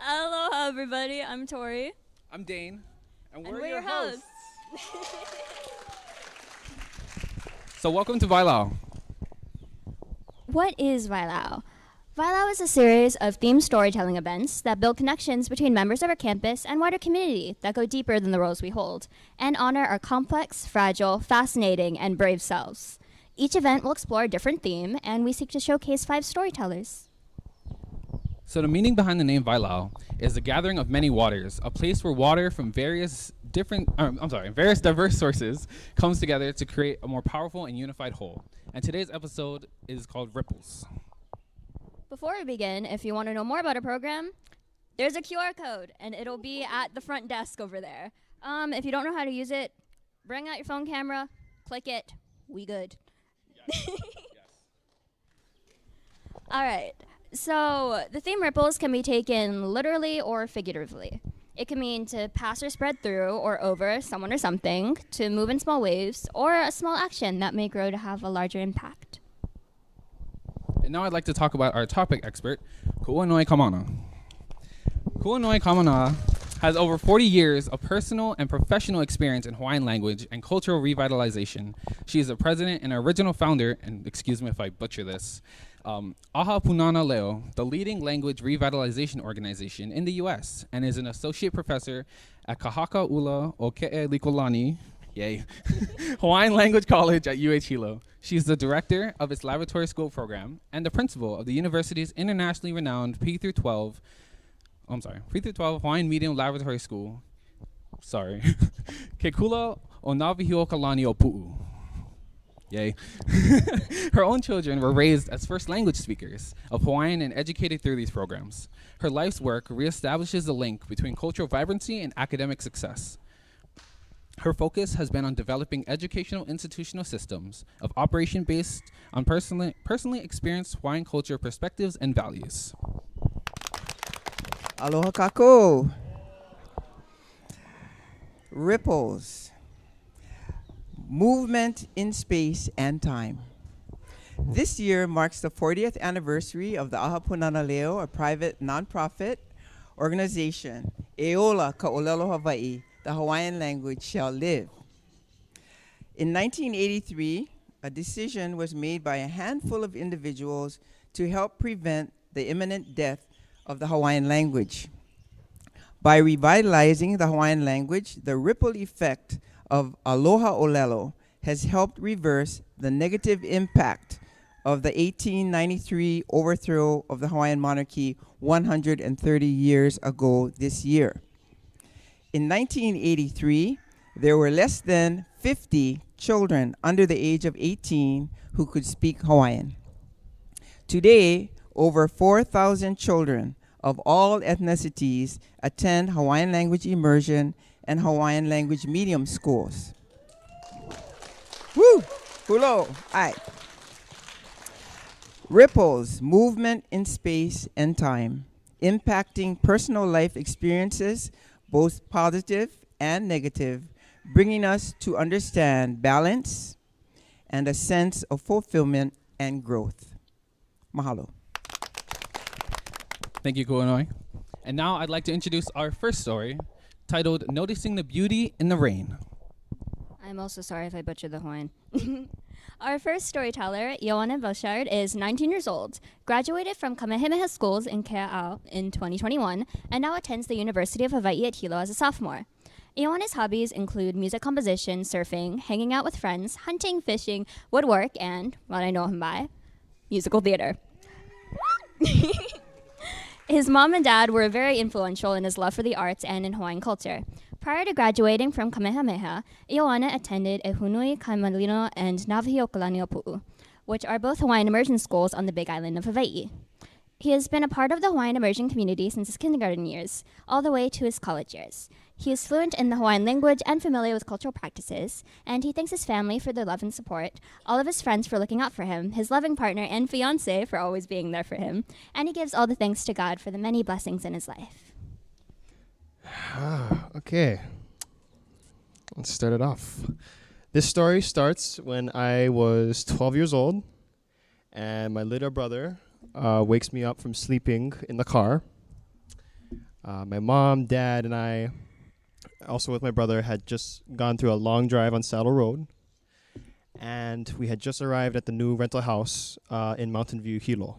Aloha, everybody. I'm Tori. I'm Dane, and And we're we're your your hosts. hosts. So welcome to Wailau. What is Wailau? Wailau is a series of themed storytelling events that build connections between members of our campus and wider community that go deeper than the roles we hold and honor our complex, fragile, fascinating, and brave selves. Each event will explore a different theme, and we seek to showcase 5 storytellers. So the meaning behind the name Wailau is the gathering of many waters, a place where water from various diverse sources comes together to create a more powerful and unified whole. And today's episode is called Ripples. Before we begin, if you want to know more about our program, there's a QR code, and it'll be at the front desk over there. If you don't know how to use it, bring out your phone camera, click it, we good. Yes. All right. So the theme ripples can be taken literally or figuratively. It can mean to pass or spread through or over someone or something, to move in small waves, or a small action that may grow to have a larger impact. And now I'd like to talk about our topic expert, Kauanoe Kamanā. Kauanoe Kamanā has over 40 years of personal and professional experience in Hawaiian language and cultural revitalization. She is the president and original founder, and excuse me if I butcher this, Aha Punana Leo, the leading language revitalization organization in the U.S., and is an associate professor at Kahaka Ula o Ke'e Likolani, yay, Hawaiian Language College at UH Hilo. She is the director of its laboratory school program and the principal of the university's internationally renowned P-12 Hawaiian Medium Laboratory School. Kekula o Navihiokalani o Pu'u. Yay. Her own children were raised as first language speakers of Hawaiian and educated through these programs. Her life's work reestablishes the link between cultural vibrancy and academic success. Her focus has been on developing educational institutional systems of operation based on personally experienced Hawaiian culture perspectives and values. Aloha kako. Ripples. Movement in space and time. This year marks the 40th anniversary of the Aha Punana Leo, a private nonprofit organization. Eola Ka'olelo Hawaii, the Hawaiian language shall live. In 1983, a decision was made by a handful of individuals to help prevent the imminent death of the Hawaiian language. By revitalizing the Hawaiian language, the ripple effect of Aloha Olelo has helped reverse the negative impact of the 1893 overthrow of the Hawaiian monarchy 130 years ago this year. In 1983, there were less than 50 children under the age of 18 who could speak Hawaiian. Today, over 4,000 children of all ethnicities attend Hawaiian language immersion and Hawaiian language medium schools. Woo! Hulo! Aye. Ripples, movement in space and time, impacting personal life experiences, both positive and negative, bringing us to understand balance and a sense of fulfillment and growth. Mahalo. Thank you, Kauanoe. And now I'd like to introduce our first story, titled Noticing the Beauty in the Rain. I'm also sorry if I butchered the Hawaiian. Our first storyteller, Ioana Belchard, is 19 years old, graduated from Kamehameha Schools in Kea'au in 2021, and now attends the University of Hawaii at Hilo as a sophomore. Ioana's hobbies include music composition, surfing, hanging out with friends, hunting, fishing, woodwork, and, what I know him by, musical theater. His mom and dad were very influential in his love for the arts and in Hawaiian culture. Prior to graduating from Kamehameha, Ioana attended Ehunui Kaimalino and Navihiokalani o Pu'u, which are both Hawaiian immersion schools on the Big Island of Hawaii. He has been a part of the Hawaiian immersion community since his kindergarten years, all the way to his college years. He is fluent in the Hawaiian language and familiar with cultural practices, and he thanks his family for their love and support, all of his friends for looking out for him, his loving partner and fiance for always being there for him, and he gives all the thanks to God for the many blessings in his life. Okay. Let's start it off. This story starts when I was 12 years old, and my little brother wakes me up from sleeping in the car. My mom, dad, and I, also with my brother, had just gone through a long drive on Saddle Road, and we had just arrived at the new rental house in Mountain View, Hilo.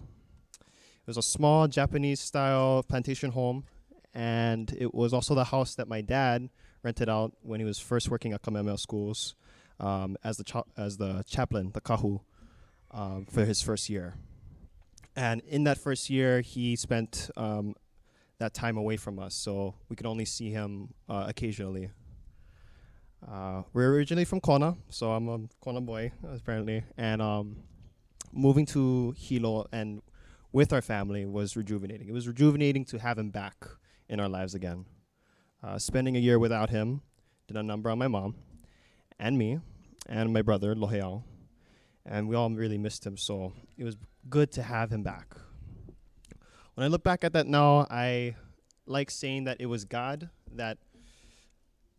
It was a small Japanese-style plantation home, and it was also the house that my dad rented out when he was first working at Kamehameha schools as the chaplain, the kahu, for his first year. And in that first year, he spent that time away from us, so we could only see him occasionally. We're originally from Kona, so I'm a Kona boy, apparently. And moving to Hilo and with our family was rejuvenating. It was rejuvenating to have him back in our lives again. Spending a year without him did a number on my mom and me and my brother, Loheao. And we all really missed him, so it was good to have him back. When I look back at that now, I like saying that it was God that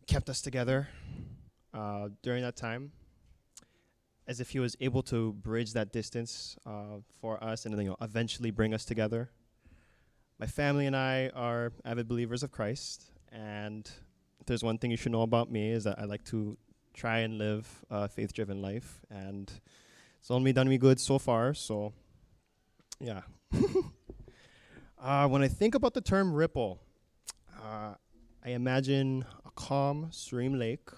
kept us together during that time, as if he was able to bridge that distance for us and then, eventually bring us together. My family and I are avid believers of Christ, and if there's one thing you should know about me is that I like to try and live a faith-driven life, and it's only done me good so far, so yeah. When I think about the term ripple, I imagine a calm, serene lake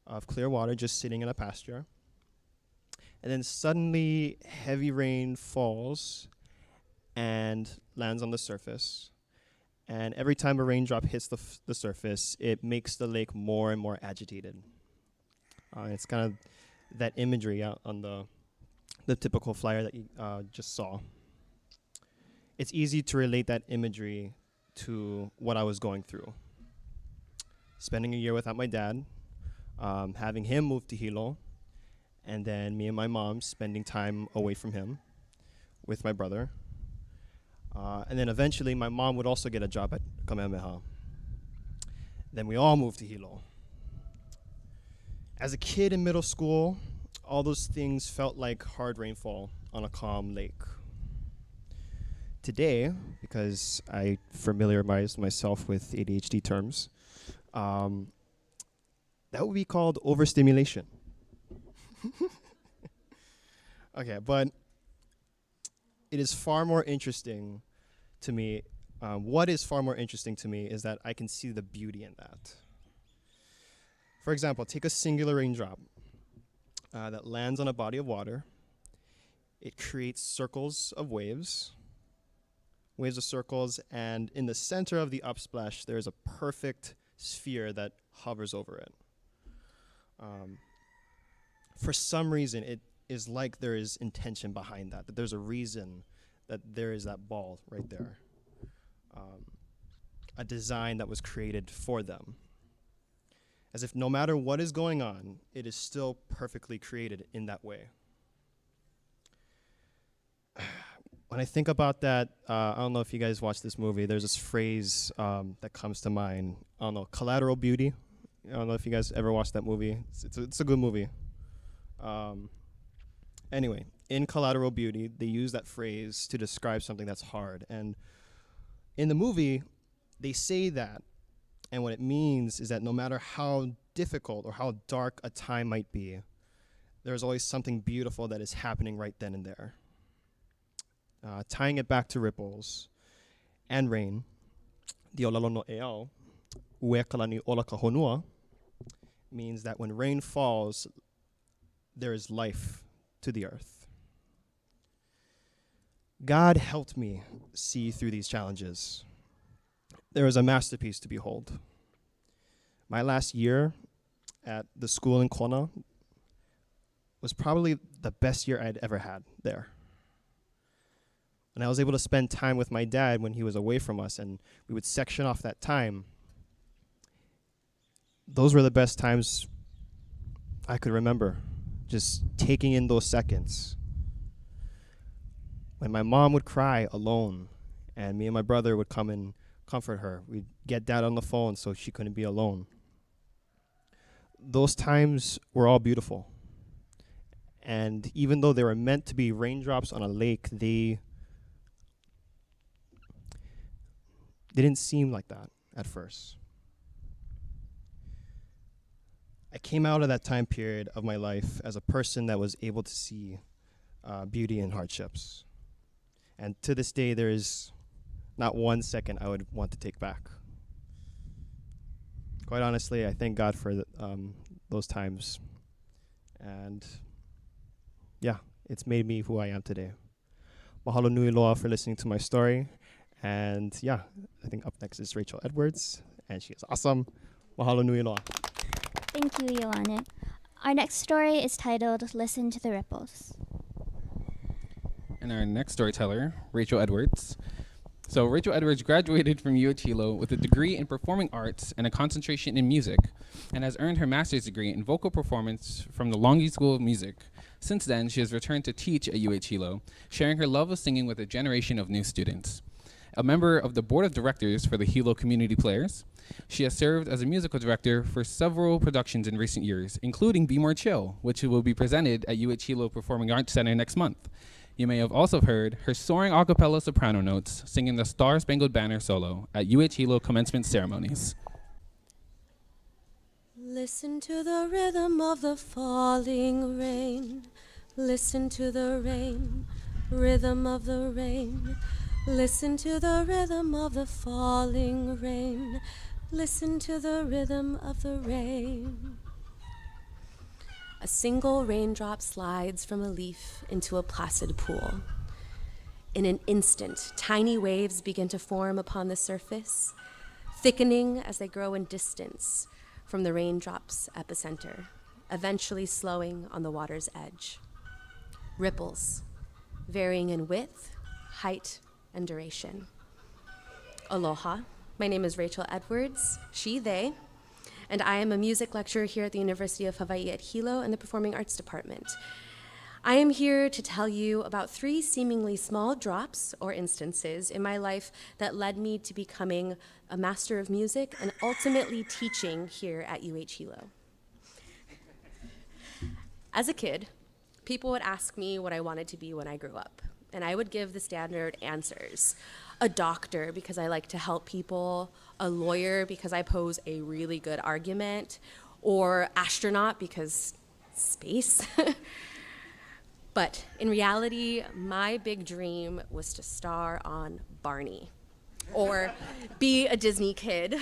of clear water just sitting in a pasture. And then suddenly heavy rain falls and lands on the surface. And every time a raindrop hits the surface, it makes the lake more and more agitated. It's kind of that imagery out on the typical flyer that you just saw. It's easy to relate that imagery to what I was going through. Spending a year without my dad, having him move to Hilo, and then me and my mom spending time away from him with my brother. And then eventually my mom would also get a job at Kamehameha. Then we all moved to Hilo. As a kid in middle school, all those things felt like hard rainfall on a calm lake. Today, because I familiarized myself with ADHD terms, that would be called overstimulation. Okay, but it is far more interesting to me. What is far more interesting to me is that I can see the beauty in that. For example, take a singular raindrop that lands on a body of water. It creates circles of waves of circles, and in the center of the upsplash, there's a perfect sphere that hovers over it. For some reason, it is like there is intention behind that there's a reason that there is that ball right there. A design that was created for them. As if no matter what is going on, it is still perfectly created in that way. When I think about that, I don't know if you guys watched this movie. There's this phrase that comes to mind. I don't know, collateral beauty. I don't know if you guys ever watched that movie. It's a good movie. Anyway, in Collateral Beauty, they use that phrase to describe something that's hard. And in the movie, they say that, and what it means is that no matter how difficult or how dark a time might be, there's always something beautiful that is happening right then and there. Tying it back to ripples and rain, the olalo no eau, ue kalani ola ka honua, means that when rain falls, there is life to the earth. God helped me see through these challenges. There is a masterpiece to behold. My last year at the school in Kona was probably the best year I'd ever had there. And I was able to spend time with my dad when he was away from us, and we would section off that time. Those were the best times I could remember, just taking in those seconds. When my mom would cry alone, and me and my brother would come and comfort her, we'd get dad on the phone so she couldn't be alone. Those times were all beautiful. And even though they were meant to be raindrops on a lake, they didn't seem like that at first. I came out of that time period of my life as a person that was able to see beauty in hardships. And to this day, there is not 1 second I would want to take back. Quite honestly, I thank God for those times. And yeah, it's made me who I am today. Mahalo nui loa for listening to my story. And yeah, I think up next is Rachel Edwards, and she is awesome. Mahalo nui loa. Thank you, Ioane. Our next story is titled Listen to the Ripples. And our next storyteller, Rachel Edwards. So Rachel Edwards graduated from UH Hilo with a degree in performing arts and a concentration in music, and has earned her master's degree in vocal performance from the Longi School of Music. Since then, she has returned to teach at UH Hilo, sharing her love of singing with a generation of new students. A member of the board of directors for the Hilo Community Players, she has served as a musical director for several productions in recent years, including Be More Chill, which will be presented at UH Hilo Performing Arts Center next month. You may have also heard her soaring a cappella soprano notes singing the Star Spangled Banner solo at UH Hilo commencement ceremonies. Listen to the rhythm of the falling rain. Listen to the rain, rhythm of the rain. Listen to the rhythm of the falling rain. Listen to the rhythm of the rain. A single raindrop slides from a leaf into a placid pool. In an instant, tiny waves begin to form upon the surface, thickening as they grow in distance from the raindrop's epicenter, eventually slowing on the water's edge. Ripples, varying in width, height, and duration. Aloha, my name is Rachel Edwards, she, they, and I am a music lecturer here at the University of Hawaii at Hilo in the Performing Arts Department. I am here to tell you about 3 seemingly small drops or instances in my life that led me to becoming a master of music and ultimately teaching here at UH Hilo. As a kid, people would ask me what I wanted to be when I grew up, and I would give the standard answers. A doctor, because I like to help people, a lawyer, because I pose a really good argument, or astronaut, because space. But in reality, my big dream was to star on Barney, or be a Disney kid.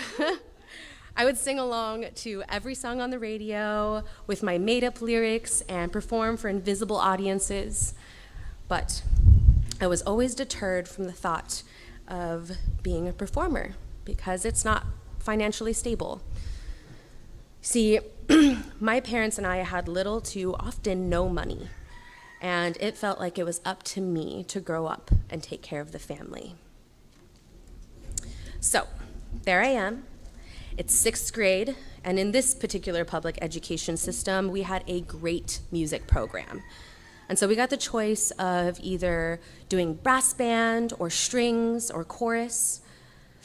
I would sing along to every song on the radio with my made-up lyrics and perform for invisible audiences. But I was always deterred from the thought of being a performer because it's not financially stable. See, my parents and I had little to often no money, and it felt like it was up to me to grow up and take care of the family. So, there I am. It's 6th grade, and in this particular public education system, we had a great music program. And so we got the choice of either doing brass band or strings or chorus.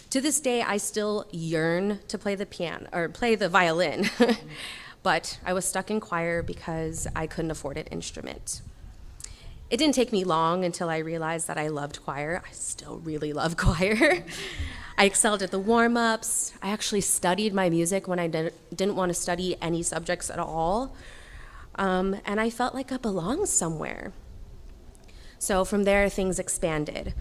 To this day, I still yearn to play the piano or play the violin, but I was stuck in choir because I couldn't afford an instrument. It didn't take me long until I realized that I loved choir. I still really love choir. I excelled at the warm-ups. I actually studied my music when I didn't want to study any subjects at all. And I felt like I belonged somewhere. So from there, things expanded.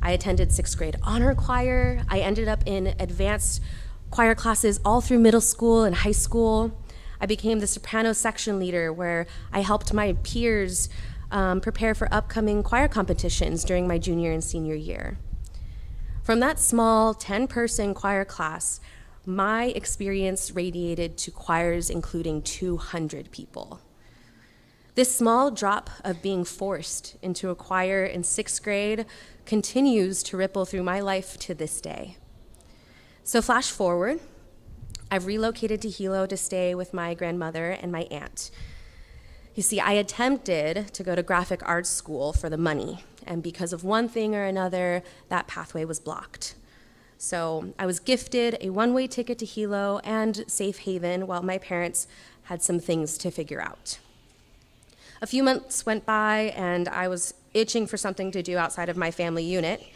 I attended 6th grade honor choir. I ended up in advanced choir classes all through middle school and high school. I became the soprano section leader, where I helped my peers prepare for upcoming choir competitions during my junior and senior year. From that small 10-person choir class, my experience radiated to choirs including 200 people. This small drop of being forced into a choir in 6th grade continues to ripple through my life to this day. So flash forward, I've relocated to Hilo to stay with my grandmother and my aunt. You see, I attempted to go to graphic arts school for the money, and because of one thing or another, that pathway was blocked. So I was gifted a one-way ticket to Hilo and safe haven while my parents had some things to figure out. A few months went by, and I was itching for something to do outside of my family unit.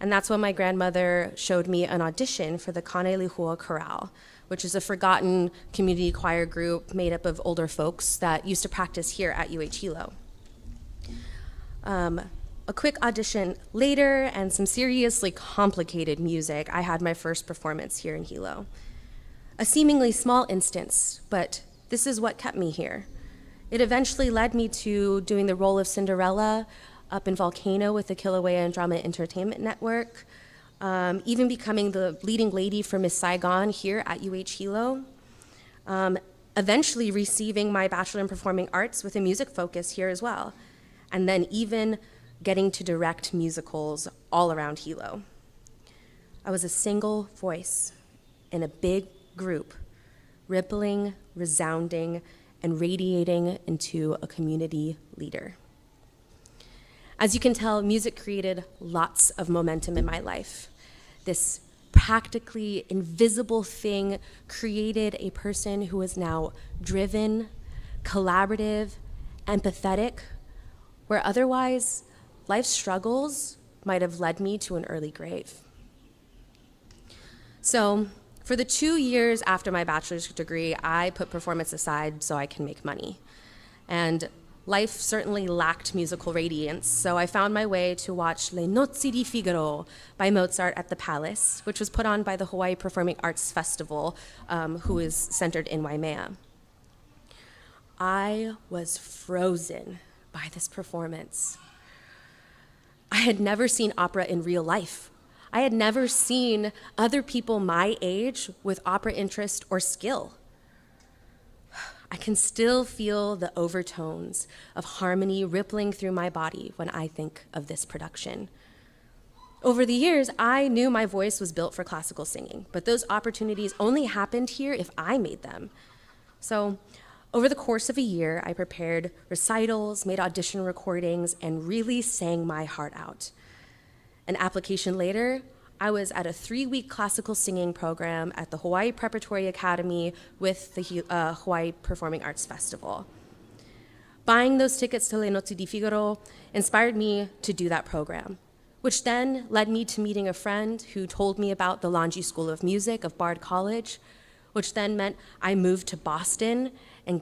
And that's when my grandmother showed me an audition for the Kane Lihua Chorale, which is a forgotten community choir group made up of older folks that used to practice here at UH Hilo. A quick audition later and some seriously complicated music, I had my first performance here in Hilo. A seemingly small instance, but this is what kept me here. It eventually led me to doing the role of Cinderella up in Volcano with the Kilauea and Drama Entertainment Network, even becoming the leading lady for Miss Saigon here at UH Hilo, eventually receiving my Bachelor in Performing Arts with a music focus here as well, and then even getting to direct musicals all around Hilo. I was a single voice in a big group, rippling, resounding, and radiating into a community leader. As you can tell, music created lots of momentum in my life. This practically invisible thing created a person who is now driven, collaborative, empathetic, where otherwise life's struggles might have led me to an early grave. So, for the 2 years after my bachelor's degree, I put performance aside so I can make money. And life certainly lacked musical radiance, so I found my way to watch Le Nozze di Figaro by Mozart at the Palace, which was put on by the Hawaii Performing Arts Festival, who is centered in Waimea. I was frozen by this performance. I had never seen opera in real life. I had never seen other people my age with opera interest or skill. I can still feel the overtones of harmony rippling through my body when I think of this production. Over the years, I knew my voice was built for classical singing, but those opportunities only happened here if I made them. So, over the course of a year, I prepared recitals, made audition recordings, and really sang my heart out. An application later, I was at a 3-week classical singing program at the Hawaii Preparatory Academy with the Hawaii Performing Arts Festival. Buying those tickets to Le Nozze di Figaro inspired me to do that program, which then led me to meeting a friend who told me about the Lange School of Music of Bard College, which then meant I moved to Boston and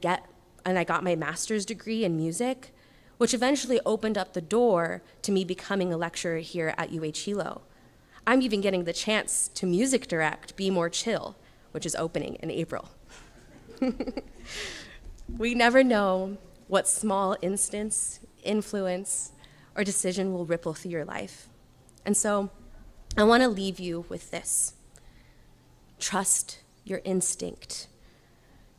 I got my master's degree in music, which eventually opened up the door to me becoming a lecturer here at UH Hilo. I'm even getting the chance to music direct Be More Chill, which is opening in April. We never know what small instance, influence, or decision will ripple through your life. And so I want to leave you with this. Trust your instinct.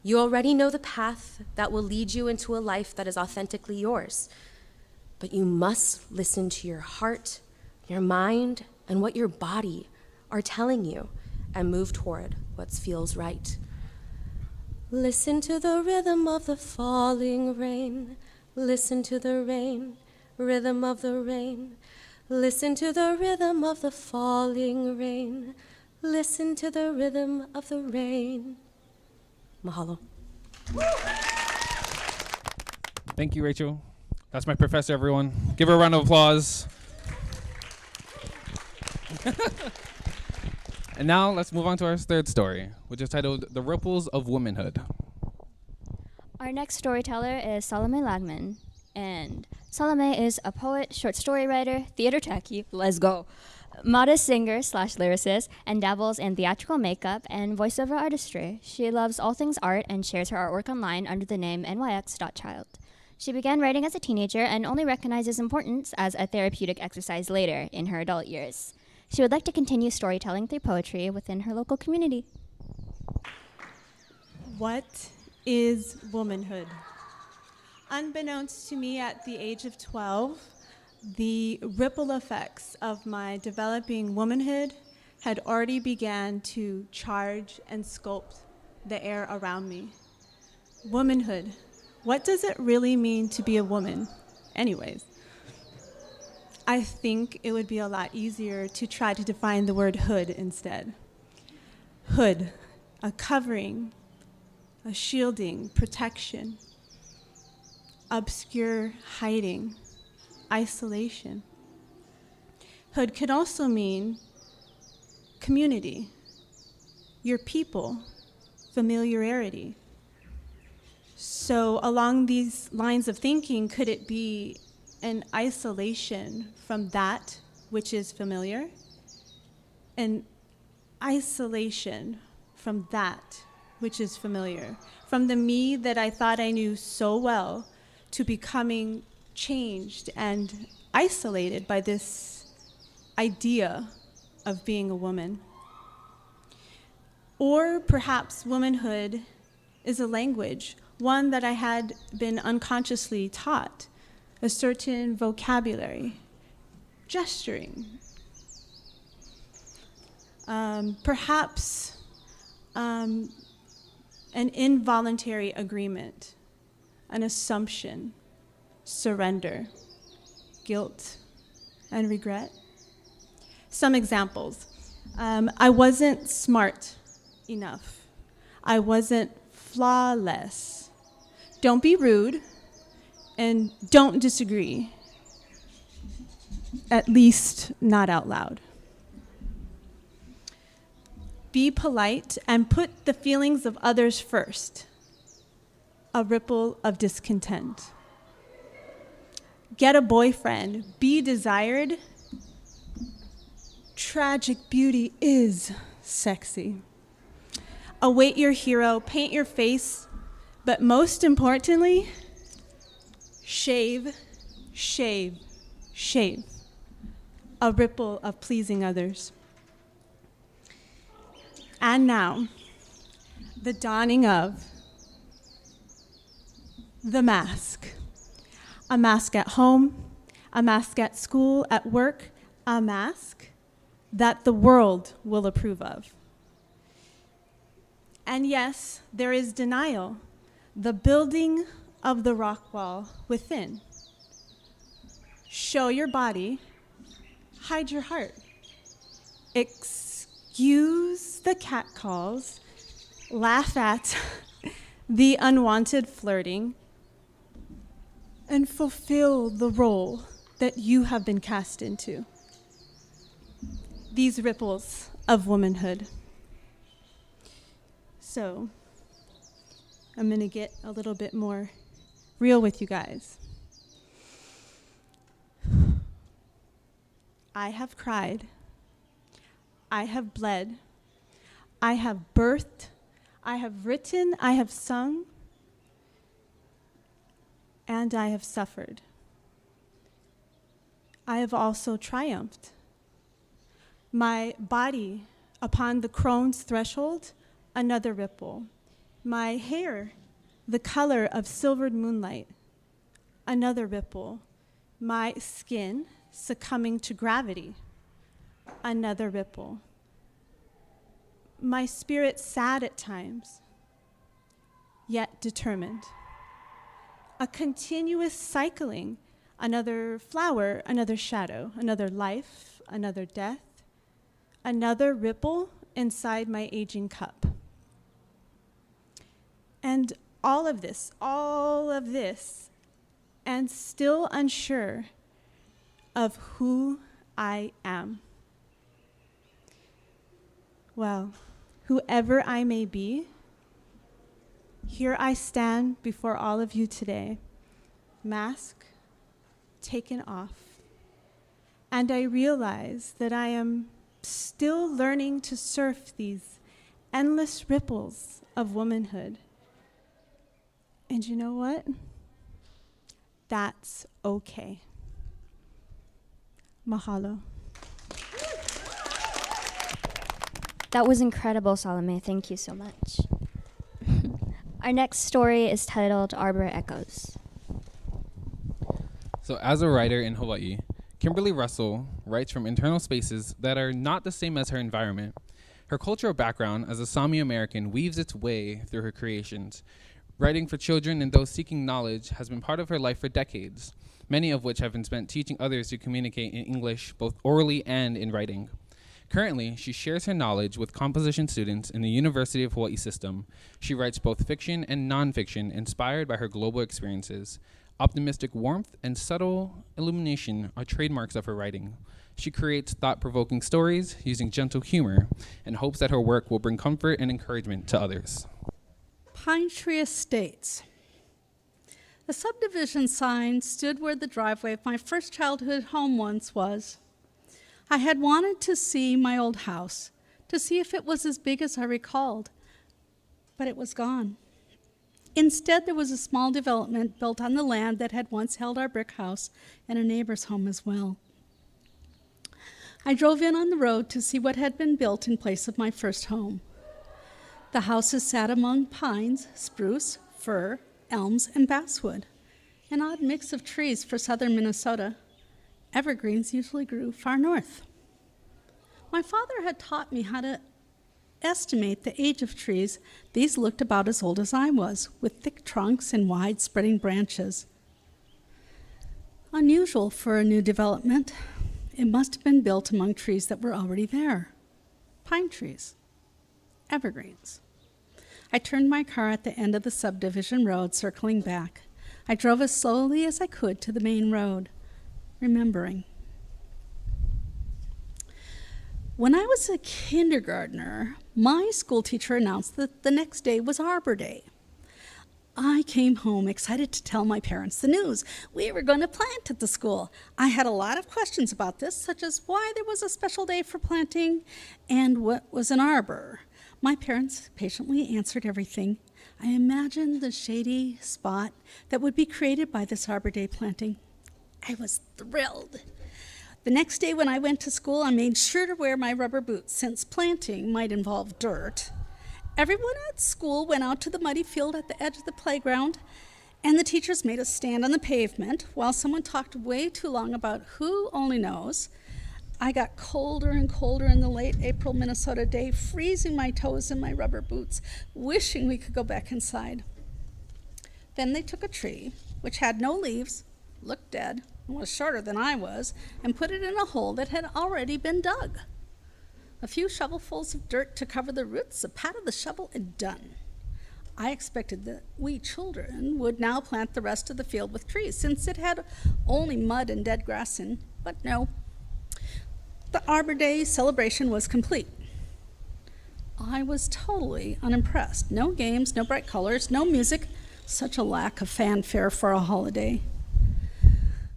You already know the path that will lead you into a life that is authentically yours, but you must listen to your heart, your mind, and what your body are telling you and move toward what feels right. Listen to the rhythm of the falling rain. Listen to the rain, rhythm of the rain. Listen to the rhythm of the falling rain. Listen to the rhythm of the rain. Mahalo. Thank you, Rachel. That's my professor, everyone. Give her a round of applause. And now let's move on to our third story, which is titled The Ripples of Womanhood. Our next storyteller is Salome Lagman. And Salome is a poet, short story writer, theater techie, let's go, modest singer/lyricist, and dabbles in theatrical makeup and voiceover artistry. She loves all things art and shares her artwork online under the name nyx.child. She began writing as a teenager and only recognized its importance as a therapeutic exercise later in her adult years. She would like to continue storytelling through poetry within her local community. What is womanhood? Unbeknownst to me at the age of 12, the ripple effects of my developing womanhood had already began to charge and sculpt the air around me. Womanhood. What does it really mean to be a woman? Anyways, I think it would be a lot easier to try to define the word hood instead. Hood, a covering, a shielding, protection, obscure hiding, isolation. Hood could also mean community, your people, familiarity. So along these lines of thinking, could it be an isolation from that which is familiar? An isolation from that which is familiar, from the me that I thought I knew so well to becoming changed and isolated by this idea of being a woman. Or perhaps womanhood is a language, one that I had been unconsciously taught, a certain vocabulary, gesturing. Perhaps an involuntary agreement, an assumption, surrender, guilt, and regret. Some examples. I wasn't smart enough. I wasn't flawless. Don't be rude, and don't disagree. At least not out loud. Be polite and put the feelings of others first. A ripple of discontent. Get a boyfriend. Be desired. Tragic beauty is sexy. Await your hero. Paint your face. But most importantly, shave, shave, shave. A ripple of pleasing others. And now, the dawning of the mask. A mask at home, a mask at school, at work, a mask that the world will approve of. And yes, there is denial, the building of the rock wall within. Show your body, hide your heart. Excuse the catcalls, laugh at the unwanted flirting, and fulfill the role that you have been cast into. These ripples of womanhood. So, I'm gonna get a little bit more real with you guys. I have cried. I have bled. I have birthed. I have written. I have sung. And I have suffered. I have also triumphed. My body upon the crone's threshold, another ripple. My hair, the color of silvered moonlight, another ripple. My skin succumbing to gravity, another ripple. My spirit sad at times, yet determined. A continuous cycling, another flower, another shadow, another life, another death, another ripple inside my aging cup. And all of this, and still unsure of who I am. Well, whoever I may be, here I stand before all of you today, mask taken off, and I realize that I am still learning to surf these endless ripples of womanhood. And you know what? That's okay. Mahalo. That was incredible, Salome. Thank you so much. Our next story is titled Arbor Echoes. So as a writer in Hawaii, Kimberly Russell writes from internal spaces that are not the same as her environment. Her cultural background as a Sami American weaves its way through her creations. Writing for children and those seeking knowledge has been part of her life for decades, many of which have been spent teaching others to communicate in English, both orally and in writing. Currently, she shares her knowledge with composition students in the University of Hawaii system. She writes both fiction and nonfiction inspired by her global experiences. Optimistic warmth and subtle illumination are trademarks of her writing. She creates thought-provoking stories using gentle humor and hopes that her work will bring comfort and encouragement to others. Pine Tree Estates. The subdivision sign stood where the driveway of my first childhood home once was. I had wanted to see my old house, to see if it was as big as I recalled, but it was gone. Instead, there was a small development built on the land that had once held our brick house and a neighbor's home as well. I drove in on the road to see what had been built in place of my first home. The houses sat among pines, spruce, fir, elms, and basswood, an odd mix of trees for southern Minnesota. Evergreens usually grew far north. My father had taught me how to estimate the age of trees. These looked about as old as I was, with thick trunks and wide spreading branches. Unusual for a new development. It must have been built among trees that were already there. Pine trees. Evergreens. I turned my car at the end of the subdivision road, circling back. I drove as slowly as I could to the main road, remembering. When I was a kindergartner, my school teacher announced that the next day was Arbor Day. I came home excited to tell my parents the news. We were going to plant at the school. I had a lot of questions about this, such as why there was a special day for planting and what was an arbor. My parents patiently answered everything. I imagined the shady spot that would be created by this Arbor Day planting. I was thrilled. The next day when I went to school, I made sure to wear my rubber boots, since planting might involve dirt. Everyone at school went out to the muddy field at the edge of the playground, and the teachers made us stand on the pavement while someone talked way too long about who only knows. I got colder and colder in the late April Minnesota day, freezing my toes in my rubber boots, wishing we could go back inside. Then they took a tree, which had no leaves, looked dead, and was shorter than I was, and put it in a hole that had already been dug. A few shovelfuls of dirt to cover the roots, a pat of the shovel, and done. I expected that we children would now plant the rest of the field with trees, since it had only mud and dead grass in, but no. The Arbor Day celebration was complete. I was totally unimpressed. No games, no bright colors, no music, such a lack of fanfare for a holiday.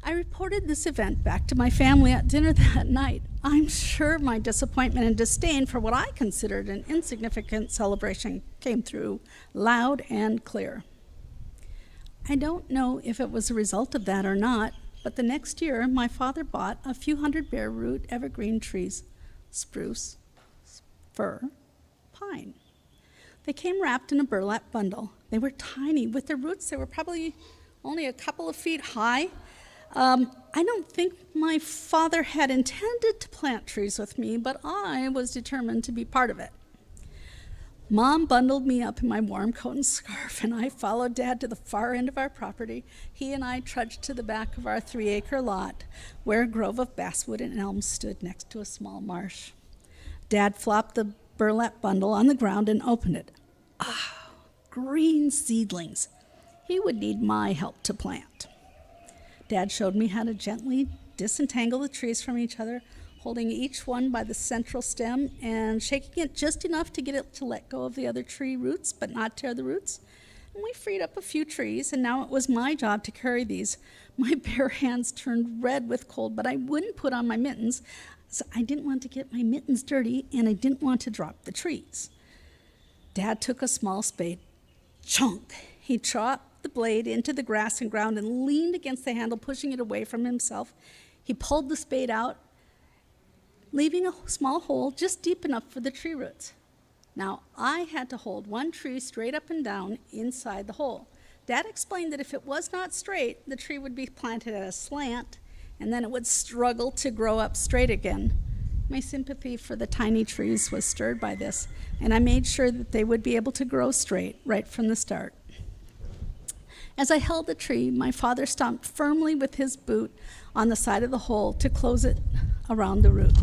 I reported this event back to my family at dinner that night. I'm sure my disappointment and disdain for what I considered an insignificant celebration came through loud and clear. I don't know if it was a result of that or not, but the next year my father bought a few hundred bare root evergreen trees, spruce, fir, pine. They came wrapped in a burlap bundle. They were tiny. With their roots, they were probably only a couple of feet high. I don't think my father had intended to plant trees with me, but I was determined to be part of it. Mom bundled me up in my warm coat and scarf, and I followed Dad to the far end of our property. He and I trudged to the back of our 3-acre lot, where a grove of basswood and elms stood next to a small marsh. Dad flopped the burlap bundle on the ground and opened it. Ah, green seedlings. He would need my help to plant. Dad showed me how to gently disentangle the trees from each other, holding each one by the central stem and shaking it just enough to get it to let go of the other tree roots, but not tear the roots. And we freed up a few trees, and now it was my job to carry these. My bare hands turned red with cold, but I wouldn't put on my mittens. So I didn't want to get my mittens dirty, and I didn't want to drop the trees. Dad took a small spade. Chunk! He chopped the blade into the grass and ground and leaned against the handle, pushing it away from himself. He pulled the spade out, leaving a small hole just deep enough for the tree roots. Now, I had to hold one tree straight up and down inside the hole. Dad explained that if it was not straight, the tree would be planted at a slant, and then it would struggle to grow up straight again. My sympathy for the tiny trees was stirred by this, and I made sure that they would be able to grow straight right from the start. As I held the tree, my father stomped firmly with his boot on the side of the hole to close it around the root.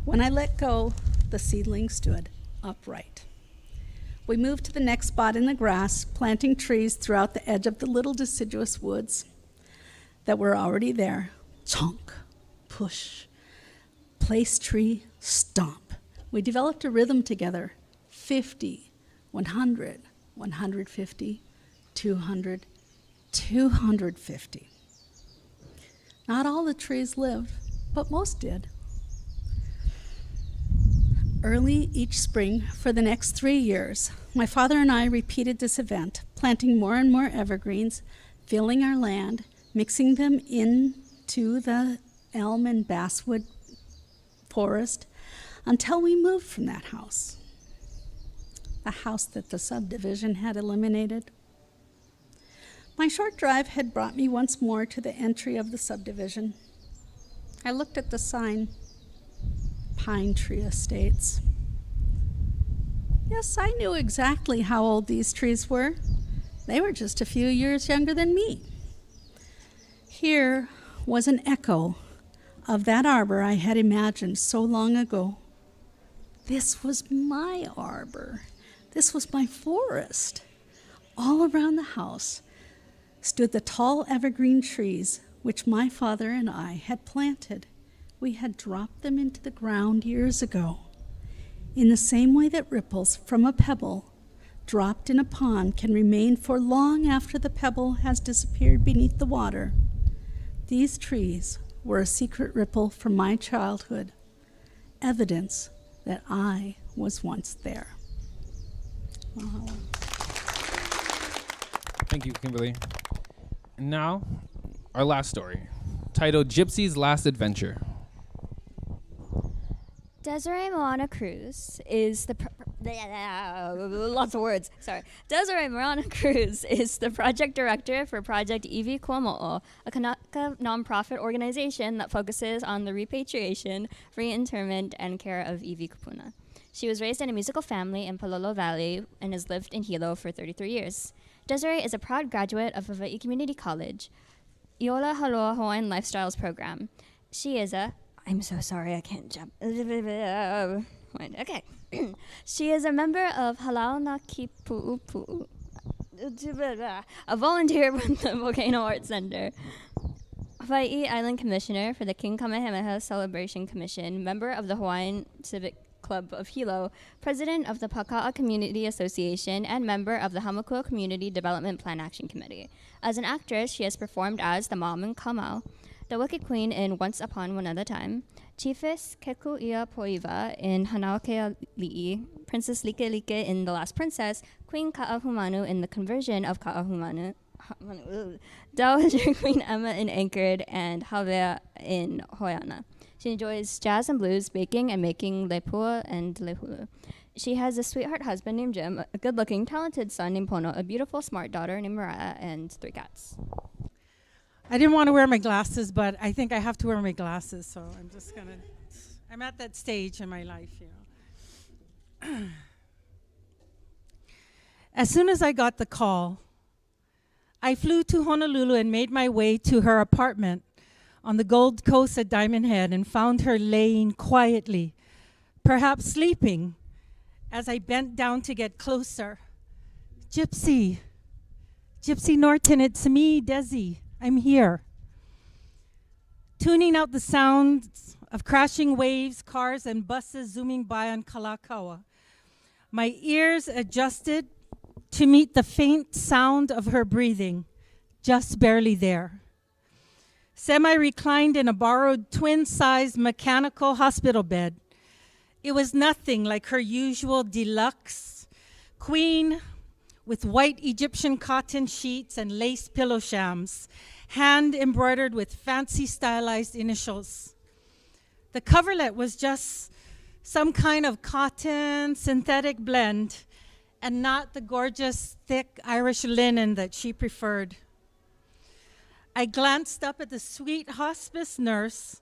When I let go, the seedling stood upright. We moved to the next spot in the grass, planting trees throughout the edge of the little deciduous woods. that were already there. Chonk, push, place tree, stomp. We developed a rhythm together. 50, 100, 150, 200, 250. Not all the trees lived, but most did. Early each spring for the next 3 years, my father and I repeated this event, planting more and more evergreens, filling our land, mixing them into the elm and basswood forest until we moved from that house, the house that the subdivision had eliminated. My short drive had brought me once more to the entry of the subdivision. I looked at the sign, Pine Tree Estates. Yes, I knew exactly how old these trees were. They were just a few years younger than me. Here was an echo of that arbor I had imagined so long ago. This was my arbor. This was my forest. All around the house stood the tall evergreen trees which my father and I had planted. We had dropped them into the ground years ago. In the same way that ripples from a pebble dropped in a pond can remain for long after the pebble has disappeared beneath the water, these trees were a secret ripple from my childhood, evidence that I was once there. Wow. Thank you, Kimberly. And now, our last story, titled Gypsy's Last Adventure. Desiree Moana Cruz is the lots of words. Sorry. Desiree Moana Cruz is the project director for Project Iwi Kuamo'o, a Kanaka nonprofit organization that focuses on the repatriation, reinterment, and care of iwi kupuna. She was raised in a musical family in Palolo Valley and has lived in Hilo for 33 years. Desiree is a proud graduate of Hawaii Community College, Iola Haloa Hawaiian Lifestyles program. She is a I'm so sorry, I can't jump. Okay. She is a member of Halau na Kipu'upu, a volunteer with the Volcano Arts Center, Hawaii Island Commissioner for the King Kamehameha Celebration Commission, member of the Hawaiian Civic Club of Hilo, president of the Paka'a Community Association, and member of the Hamakua Community Development Plan Action Committee. As an actress, she has performed as the mom in Kamau, the Wicked Queen in Once Upon One Other Time, Chiefess Keku'ia Poiva in Hanauke Li'i, Princess Like Like in The Last Princess, Queen Ka'ahumanu in The Conversion of Ka'ahumanu, Dowager Queen Emma in Anchored, and Havea in Hoiana. She enjoys jazz and blues, baking and making lepua and lehulu. She has a sweetheart husband named Jim, a good-looking, talented son named Pono, a beautiful, smart daughter named Mariah, and 3 cats. I didn't want to wear my glasses, but I think I have to wear my glasses, so I'm at that stage in my life, you know. As soon as I got the call, I flew to Honolulu and made my way to her apartment on the Gold Coast at Diamond Head and found her laying quietly, perhaps sleeping, as I bent down to get closer. Gypsy Norton, it's me, Desi. I'm here. Tuning out the sounds of crashing waves, cars, and buses zooming by on Kalakaua. My ears adjusted to meet the faint sound of her breathing, just barely there. Semi-reclined in a borrowed twin-sized mechanical hospital bed, it was nothing like her usual deluxe queen with white Egyptian cotton sheets and lace pillow shams, hand embroidered with fancy stylized initials. The coverlet was just some kind of cotton synthetic blend and not the gorgeous thick Irish linen that she preferred. I glanced up at the sweet hospice nurse,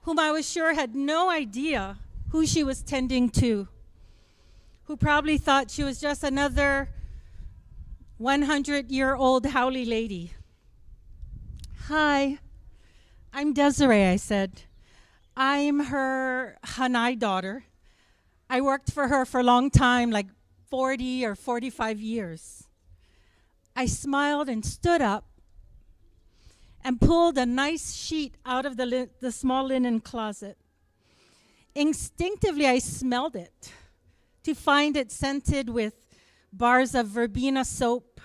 whom I was sure had no idea who she was tending to, who probably thought she was just another 100-year-old haole lady. Hi, I'm Desiree, I said. I'm her Hanai daughter. I worked for her for a long time, like 40 or 45 years. I smiled and stood up and pulled a nice sheet out of the small linen closet. Instinctively, I smelled it to find it scented with bars of verbena soap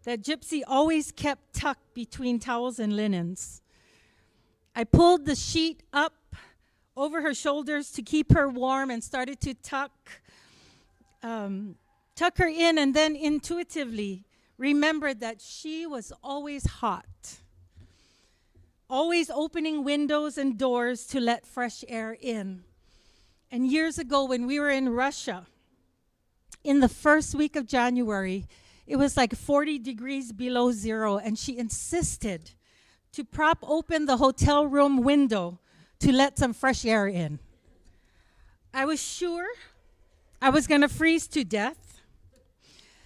that Gypsy always kept tucked between towels and linens. I pulled the sheet up over her shoulders to keep her warm and started to tuck her in, and then intuitively remembered that she was always hot, always opening windows and doors to let fresh air in. And years ago when we were in Russia, in the first week of January, it was like 40 degrees below zero, and she insisted to prop open the hotel room window to let some fresh air in. I was sure I was going to freeze to death.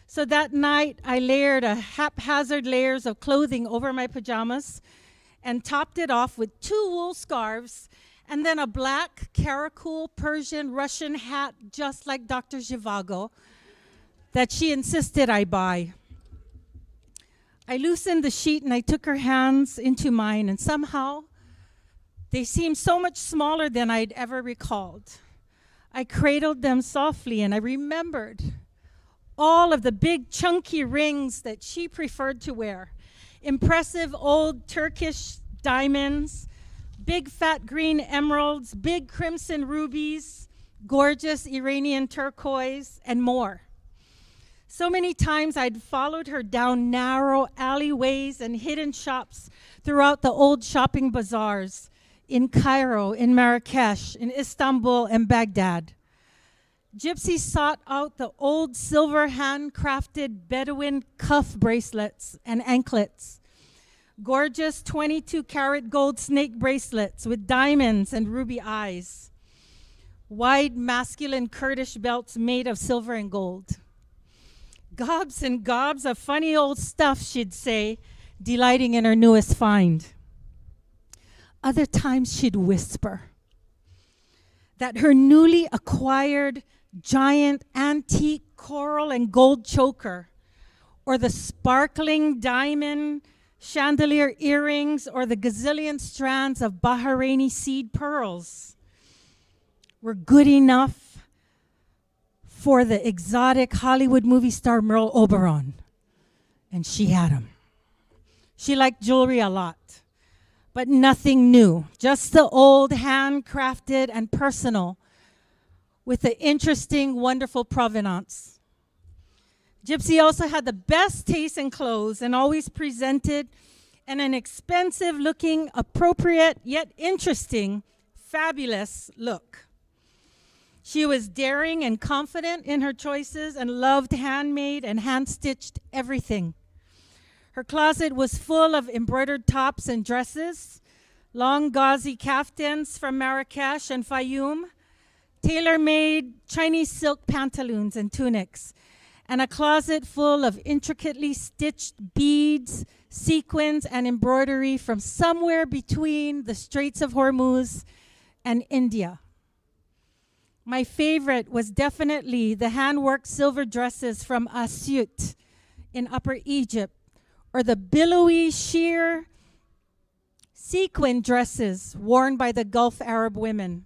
So that night, I layered a haphazard layers of clothing over my pajamas and topped it off with 2 wool scarves and then a black Karakul Persian Russian hat just like Dr. Zhivago that she insisted I buy. I loosened the sheet and I took her hands into mine, and somehow they seemed so much smaller than I'd ever recalled. I cradled them softly, and I remembered all of the big chunky rings that she preferred to wear. Impressive old Turkish diamonds, big fat green emeralds, big crimson rubies, gorgeous Iranian turquoise, and more. So many times I'd followed her down narrow alleyways and hidden shops throughout the old shopping bazaars in Cairo, in Marrakesh, in Istanbul, and Baghdad. Gypsy sought out the old silver handcrafted Bedouin cuff bracelets and anklets, gorgeous 22-karat gold snake bracelets with diamonds and ruby eyes, wide masculine Kurdish belts made of silver and gold. Gobs and gobs of funny old stuff, she'd say, delighting in her newest find. Other times she'd whisper that her newly acquired giant antique coral and gold choker, or the sparkling diamond chandelier earrings, or the gazillion strands of Bahraini seed pearls were good enough for the exotic Hollywood movie star Merle Oberon. And she had them. She liked jewelry a lot, but nothing new, just the old handcrafted and personal with the interesting, wonderful provenance. Gypsy also had the best taste in clothes and always presented in an expensive looking, appropriate, yet interesting, fabulous look. She was daring and confident in her choices and loved handmade and hand-stitched everything. Her closet was full of embroidered tops and dresses, long gauzy kaftans from Marrakesh and Fayoum, tailor-made Chinese silk pantaloons and tunics, and a closet full of intricately stitched beads, sequins, and embroidery from somewhere between the Straits of Hormuz and India. My favorite was definitely the hand-worked silver dresses from Asyut in Upper Egypt, or the billowy sheer sequin dresses worn by the Gulf Arab women,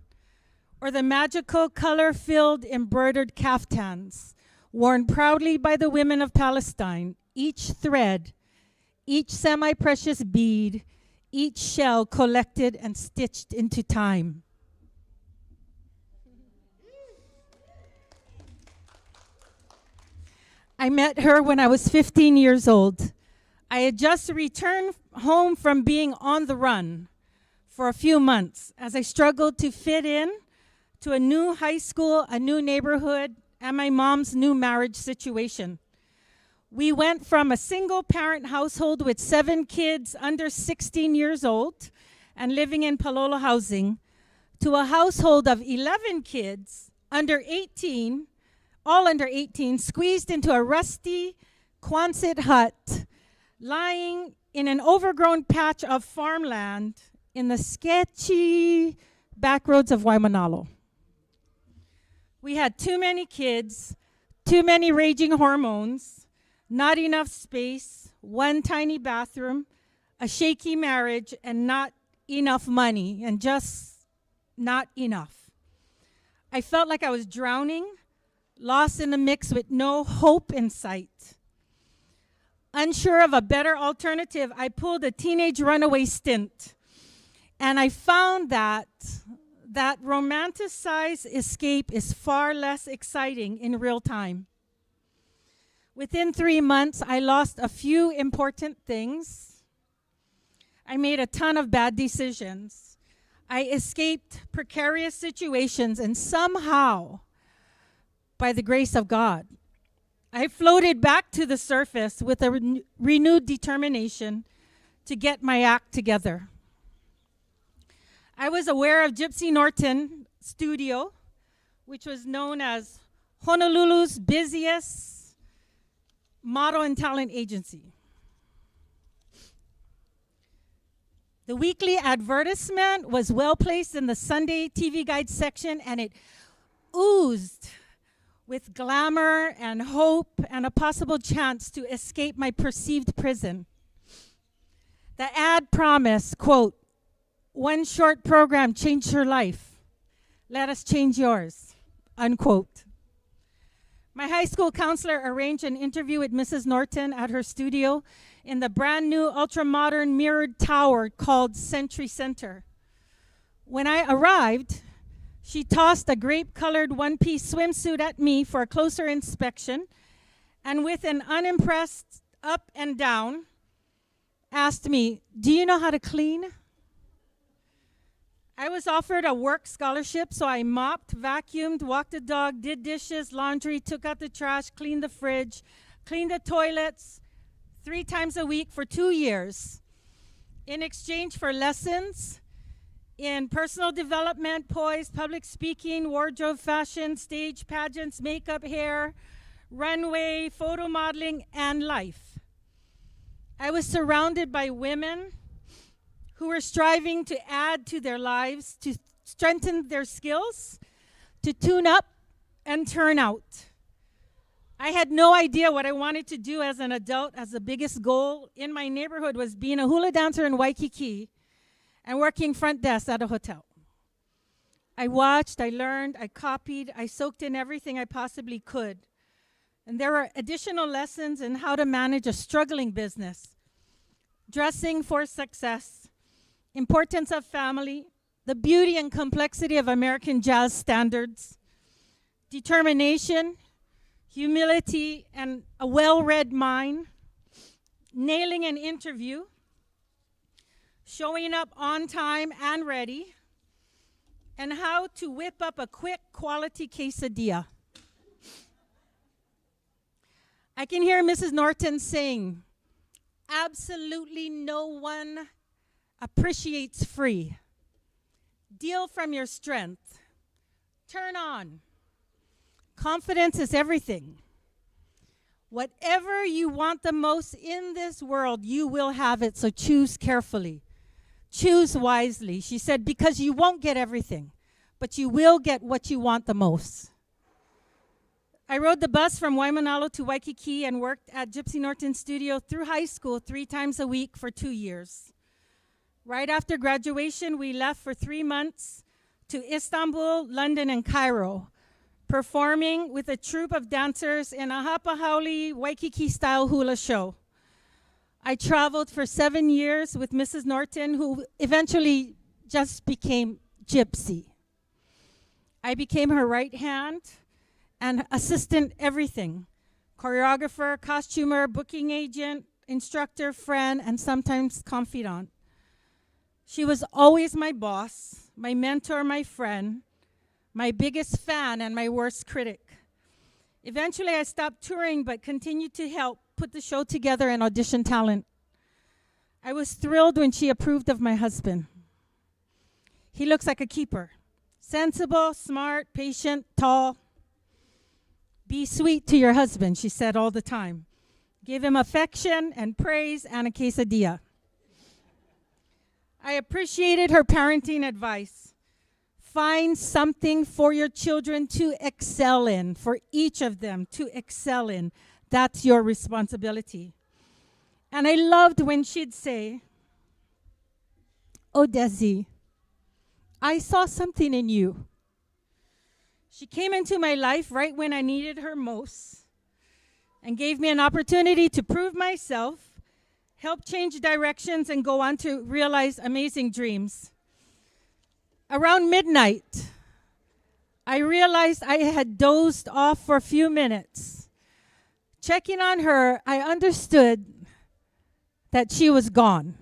or the magical color-filled embroidered kaftans worn proudly by the women of Palestine, each thread, each semi-precious bead, each shell collected and stitched into time. I met her when I was 15 years old. I had just returned home from being on the run for a few months as I struggled to fit in to a new high school, a new neighborhood, and my mom's new marriage situation. We went from a single-parent household with 7 kids under 16 years old and living in Palolo housing to a household of 11 kids under 18, all under 18, squeezed into a rusty Quonset hut lying in an overgrown patch of farmland in the sketchy back roads of Waimanalo. We had too many kids, too many raging hormones, not enough space, one tiny bathroom, a shaky marriage, and not enough money, and just not enough. I felt like I was drowning, lost in the mix with no hope in sight. Unsure of a better alternative, I pulled a teenage runaway stint. And I found that romanticized escape is far less exciting in real time. Within 3 months, I lost a few important things. I made a ton of bad decisions. I escaped precarious situations, and somehow, by the grace of God, I floated back to the surface with a renewed determination to get my act together. I was aware of Gypsy Norton Studio, which was known as Honolulu's busiest model and talent agency. The weekly advertisement was well placed in the Sunday TV Guide section, and it oozed with glamour and hope and a possible chance to escape my perceived prison. The ad promised, quote, "One short program changed her life. Let us change yours," unquote. My high school counselor arranged an interview with Mrs. Norton at her studio in the brand new ultra-modern mirrored tower called Century Center. When I arrived, she tossed a grape-colored one-piece swimsuit at me for a closer inspection, and with an unimpressed up and down, asked me, "Do you know how to clean?" I was offered a work scholarship, so I mopped, vacuumed, walked the dog, did dishes, laundry, took out the trash, cleaned the fridge, cleaned the toilets 3 times a week for 2 years in exchange for lessons in personal development, poise, public speaking, wardrobe, fashion, stage, pageants, makeup, hair, runway, photo modeling, and life. I was surrounded by women who were striving to add to their lives, to strengthen their skills, to tune up and turn out. I had no idea what I wanted to do as an adult, as the biggest goal in my neighborhood was being a hula dancer in Waikiki and working front desk at a hotel. I watched, I learned, I copied, I soaked in everything I possibly could. And there were additional lessons in how to manage a struggling business, dressing for success, importance of family, the beauty and complexity of American jazz standards, determination, humility, and a well-read mind, nailing an interview, showing up on time and ready, and how to whip up a quick quality quesadilla. I can hear Mrs. Norton saying, "Absolutely no one appreciates free. Deal from your strength. Turn on. Confidence is everything. Whatever you want the most in this world, you will have it, so choose carefully. Choose wisely," she said, "because you won't get everything, but you will get what you want the most." I rode the bus from Waimanalo to Waikiki and worked at Gypsy Norton Studio through high school 3 times a week for 2 years. Right after graduation, we left for 3 months to Istanbul, London, and Cairo, performing with a troupe of dancers in a Hapahauli Waikiki-style hula show. I traveled for 7 years with Mrs. Norton, who eventually just became Gypsy. I became her right hand and assistant everything: choreographer, costumer, booking agent, instructor, friend, and sometimes confidant. She was always my boss, my mentor, my friend, my biggest fan, and my worst critic. Eventually, I stopped touring but continued to help put the show together and audition talent. I was thrilled when she approved of my husband. He looks like a keeper. Sensible, smart, patient, tall. "Be sweet to your husband," she said all the time. Give him affection and praise and a quesadilla. I appreciated her parenting advice. Find something for your children to excel in, for each of them to excel in. That's your responsibility. And I loved when she'd say, Oh, Desi, I saw something in you. She came into my life right when I needed her most and gave me an opportunity to prove myself, help change directions, and go on to realize amazing dreams. Around midnight, I realized I had dozed off for a few minutes. Checking on her, I understood that she was gone.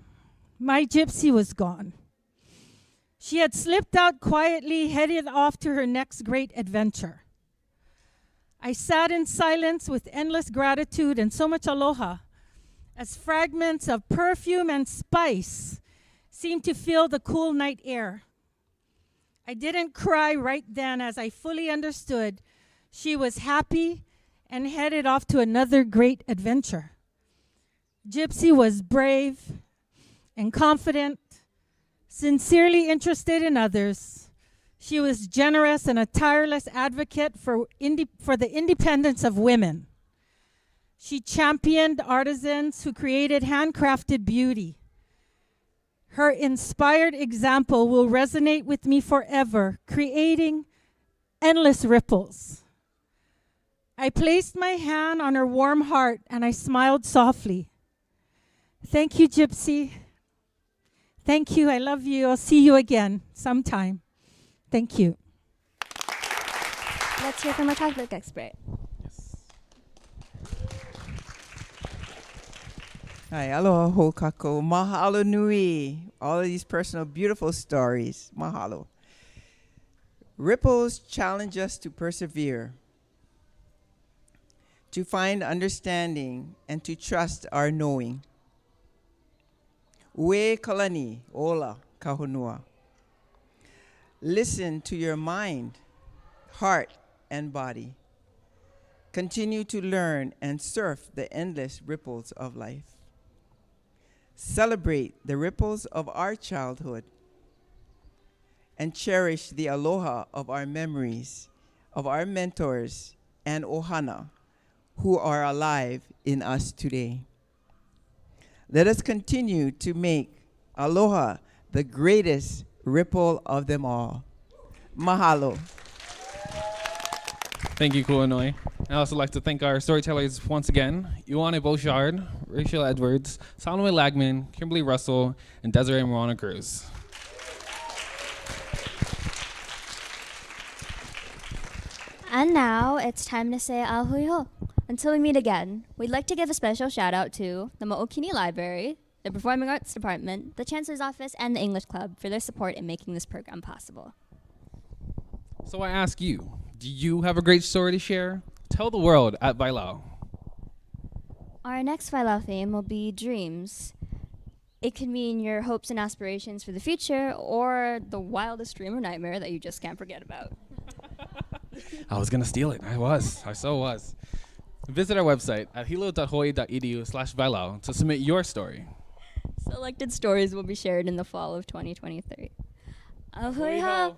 My gypsy was gone. She had slipped out quietly, headed off to her next great adventure. I sat in silence with endless gratitude and so much aloha as fragments of perfume and spice seemed to fill the cool night air. I didn't cry right then as I fully understood she was happy and headed off to another great adventure. Gypsy was brave and confident, sincerely interested in others. She was generous and a tireless advocate for the independence of women. She championed artisans who created handcrafted beauty. Her inspired example will resonate with me forever, creating endless ripples. I placed my hand on her warm heart and I smiled softly. Thank you, Gypsy. Thank you. I love you. I'll see you again sometime. Thank you. Let's hear from our topic expert. Hi, aloha hokako. Mahalo nui. All of these personal, beautiful stories. Mahalo. Ripples challenge us to persevere, to find understanding, and to trust our knowing. Ue kalani, ola, kahonua. Listen to your mind, heart, and body. Continue to learn and surf the endless ripples of life. Celebrate the ripples of our childhood and cherish the aloha of our memories, of our mentors and ohana who are alive in us today. Let us continue to make aloha the greatest ripple of them all. Mahalo. Thank you, Kauanoe. I'd also like to thank our storytellers once again, Ioane Beauchard, Rachel Edwards, Salome Lagman, Kimberly Russell, and Desiree Moana Cruz. And now it's time to say ahuiho. Until we meet again, we'd like to give a special shout out to the Mo'okini Library, the Performing Arts Department, the Chancellor's Office, and the English Club for their support in making this program possible. So I ask you, do you have a great story to share? Tell the world at Wailau. Our next Wailau theme will be dreams. It can mean your hopes and aspirations for the future or the wildest dream or nightmare that you just can't forget about. I was going to steal it. I so was. Visit our website at hilo.hawaii.edu/Wailau to submit your story. Selected stories will be shared in the fall of 2023. Ahuiho!